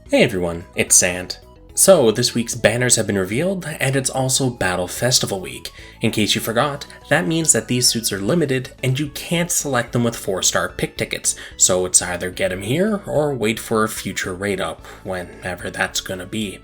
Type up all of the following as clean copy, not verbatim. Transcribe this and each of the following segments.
Hey everyone, it's Xant. So, this week's banners have been revealed, and it's also Battle Festival Week. In case you forgot, that means that these suits are limited, and you can't select them with 4-star pick tickets, so it's either get them here, or wait for a future raid up, whenever that's gonna be.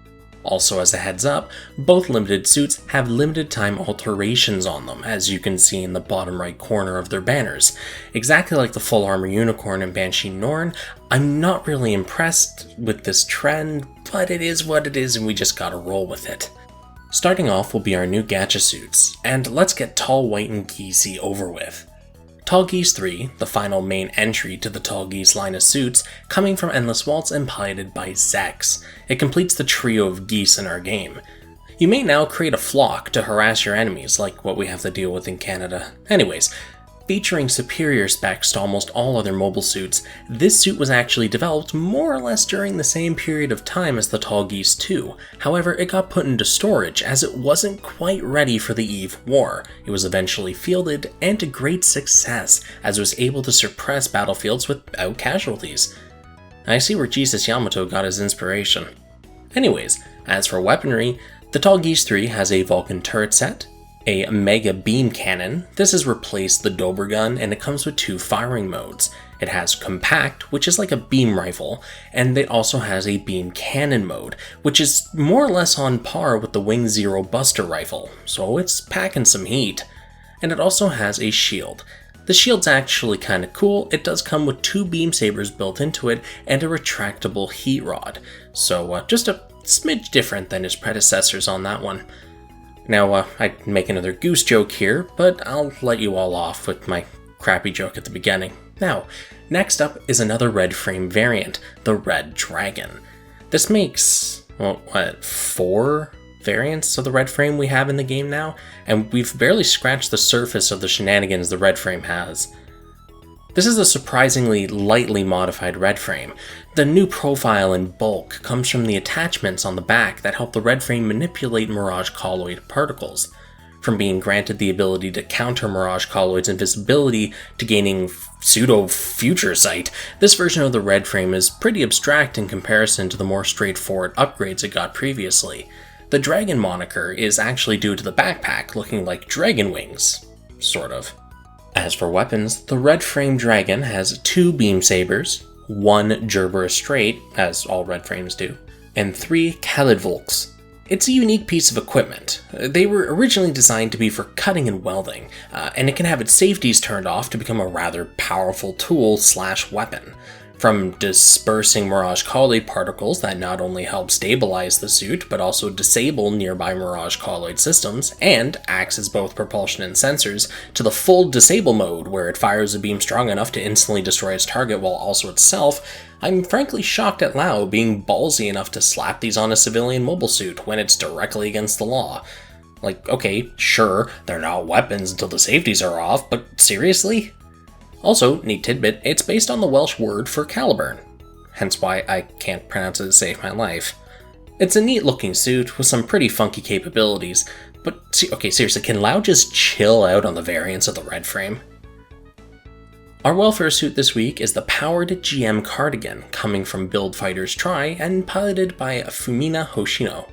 Also, as a heads up, both limited suits have limited time alterations on them, as you can see in the bottom right corner of their banners. Exactly like the full armor unicorn and Banshee Norn, I'm not really impressed with this trend, but it is what it is and we just gotta roll with it. Starting off will be our new gacha suits, and let's get Tall White and Geese over with. Tall Geese 3, the final main entry to the Tall Geese line of suits, coming from Endless Waltz and piloted by Zex. It completes the trio of geese in our game. You may now create a flock to harass your enemies, like what we have to deal with in Canada. Anyways, featuring superior specs to almost all other mobile suits, this suit was actually developed more or less during the same period of time as the Tall Geese 2. However, it got put into storage as it wasn't quite ready for the Eve War. It was eventually fielded and a great success, as it was able to suppress battlefields without casualties. I see where Jesus Yamato got his inspiration. Anyways, as for weaponry, the Tall Geese 3 has a Vulcan turret set, a Mega Beam Cannon. This has replaced the Dober gun and it comes with 2 firing modes. It has Compact, which is like a beam rifle, and it also has a Beam Cannon mode, which is more or less on par with the Wing Zero Buster rifle, so it's packing some heat. And it also has a shield. The shield's actually kinda cool. It does come with 2 beam sabers built into it and a retractable heat rod, so just a smidge different than his predecessors on that one. Now, I'd make another goose joke here, but I'll let you all off with my crappy joke at the beginning. Now, next up is another red frame variant, the Red Dragon. This makes, 4 variants of the red frame we have in the game now, and we've barely scratched the surface of the shenanigans the red frame has. This is a surprisingly lightly modified red frame. The new profile and bulk comes from the attachments on the back that help the red frame manipulate Mirage Colloid particles. From being granted the ability to counter Mirage Colloid's invisibility to gaining pseudo-future sight, this version of the red frame is pretty abstract in comparison to the more straightforward upgrades it got previously. The Dragon moniker is actually due to the backpack looking like dragon wings, sort of. As for weapons, the Red Frame Dragon has 2 beam sabers, 1 Gerbera Straight, as all red frames do, and 3 Kalidvolks. It's a unique piece of equipment. They were originally designed to be for cutting and welding, and it can have its safeties turned off to become a rather powerful tool/weapon. From dispersing Mirage Colloid particles that not only help stabilize the suit, but also disable nearby Mirage Colloid systems, and acts as both propulsion and sensors, to the full disable mode, where it fires a beam strong enough to instantly destroy its target while also itself, I'm frankly shocked at Lao being ballsy enough to slap these on a civilian mobile suit when it's directly against the law. Like, okay, sure, they're not weapons until the safeties are off, but seriously? Also, neat tidbit, it's based on the Welsh word for Caliburn, hence why I can't pronounce it to save my life. It's a neat looking suit with some pretty funky capabilities, but okay, seriously, can Lao just chill out on the variants of the red frame? Our welfare suit this week is the powered GM Cardigan, coming from Build Fighters Try and piloted by Fumina Hoshino.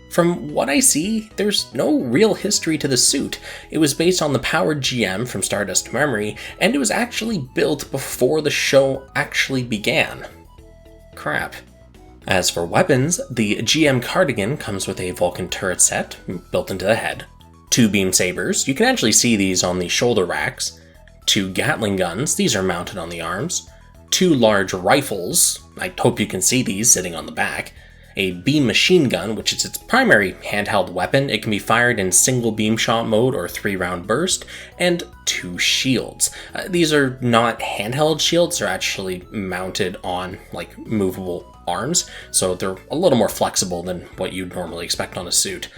From what I see, there's no real history to the suit. It was based on the powered GM from Stardust Memory, and it was actually built before the show actually began. Crap. As for weapons, the GM Cardigan comes with a Vulcan turret set, built into the head, 2 beam sabers, you can actually see these on the shoulder racks, 2 Gatling guns, these are mounted on the arms, 2 large rifles, I hope you can see these sitting on the back, a beam machine gun, which is its primary handheld weapon. It can be fired in single beam shot mode or 3-round burst, and 2 shields. These are not handheld shields, they're actually mounted on like movable arms, so they're a little more flexible than what you'd normally expect on a suit.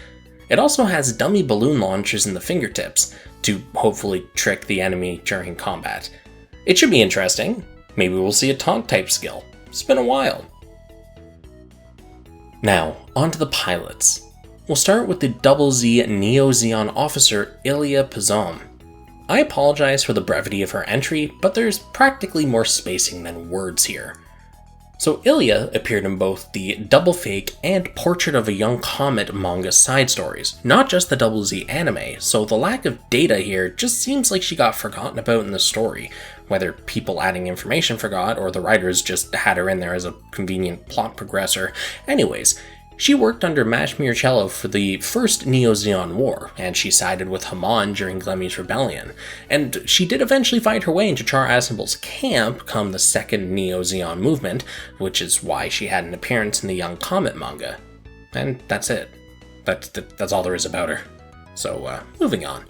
It also has dummy balloon launchers in the fingertips to hopefully trick the enemy during combat. It should be interesting. Maybe we'll see a taunt type skill. It's been a while. Now, on to the pilots. We'll start with the Double Z Neo Xeon officer Ilya Pazom. I apologize for the brevity of her entry, but there's practically more spacing than words here. So Ilya appeared in both the Double Fake and Portrait of a Young Comet manga side stories, not just the Double Z anime, so the lack of data here just seems like she got forgotten about in the story, whether people adding information forgot or the writers just had her in there as a convenient plot progressor. Anyways, she worked under Mash Mircello for the first Neo-Zeon War, and she sided with Haman during Glemmy's rebellion. And she did eventually fight her way into Char Aznabul's camp come the second Neo-Zeon movement, which is why she had an appearance in the Young Comet manga. And that's it. That's all there is about her. So, moving on.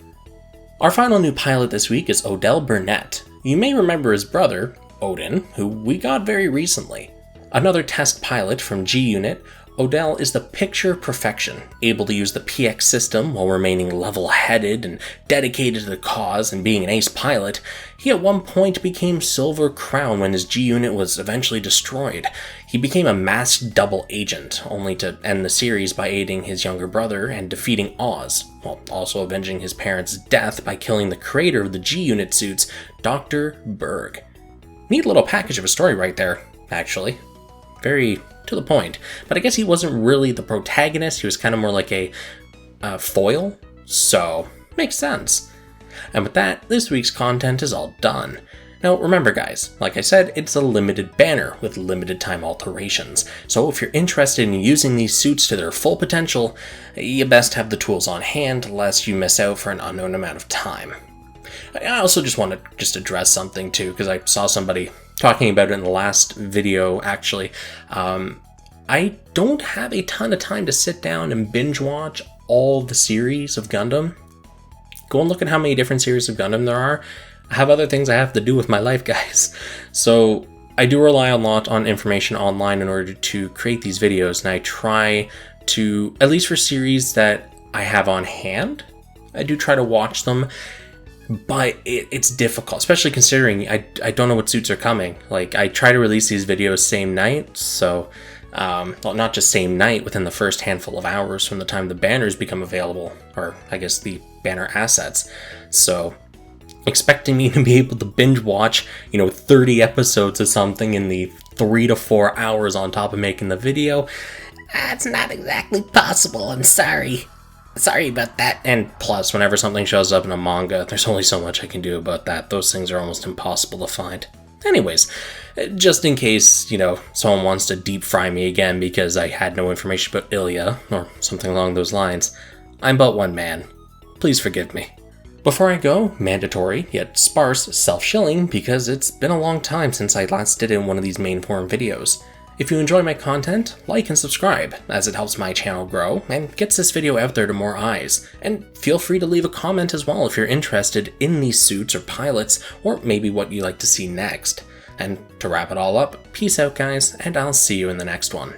Our final new pilot this week is Odell Burnett. You may remember his brother, Odin, who we got very recently. Another test pilot from G-Unit, Odell is the picture perfection, able to use the PX system while remaining level-headed and dedicated to the cause and being an ace pilot. He at one point became Silver Crown when his G-Unit was eventually destroyed. He became a masked double agent, only to end the series by aiding his younger brother and defeating Oz, while also avenging his parents' death by killing the creator of the G-Unit suits, Dr. Berg. Neat little package of a story right there, actually. Very to the point, but I guess he wasn't really the protagonist, he was kind of more like a foil, so makes sense. And with that, this week's content is all done. Now remember guys, like I said, it's a limited banner with limited time alterations, so if you're interested in using these suits to their full potential, you best have the tools on hand lest you miss out for an unknown amount of time. I also just want to address something too, because I saw somebody talking about it in the last video actually. I don't have a ton of time to sit down and binge watch all the series of Gundam. Go and look at how many different series of Gundam there are. I have other things I have to do with my life, guys. So I do rely a lot on information online in order to create these videos, and I try to, at least for series that I have on hand, I do try to watch them. But it's difficult, especially considering I don't know what suits are coming. Like, I try to release these videos same night, so, well, not just same night, within the first handful of hours from the time the banners become available, or I guess the banner assets. So, expecting me to be able to binge watch, 30 episodes of something in the 3 to 4 hours on top of making the video, that's not exactly possible, I'm sorry. Sorry about that. And plus, whenever something shows up in a manga, there's only so much I can do about that. Those things are almost impossible to find. Anyways, just in case, someone wants to deep fry me again because I had no information about Ilya, or something along those lines, I'm but one man. Please forgive me. Before I go, mandatory, yet sparse, self-shilling, because it's been a long time since I last did it in one of these main forum videos. If you enjoy my content, like and subscribe, as it helps my channel grow and gets this video out there to more eyes. And feel free to leave a comment as well if you're interested in these suits or pilots, or maybe what you'd like to see next. And to wrap it all up, peace out guys, and I'll see you in the next one.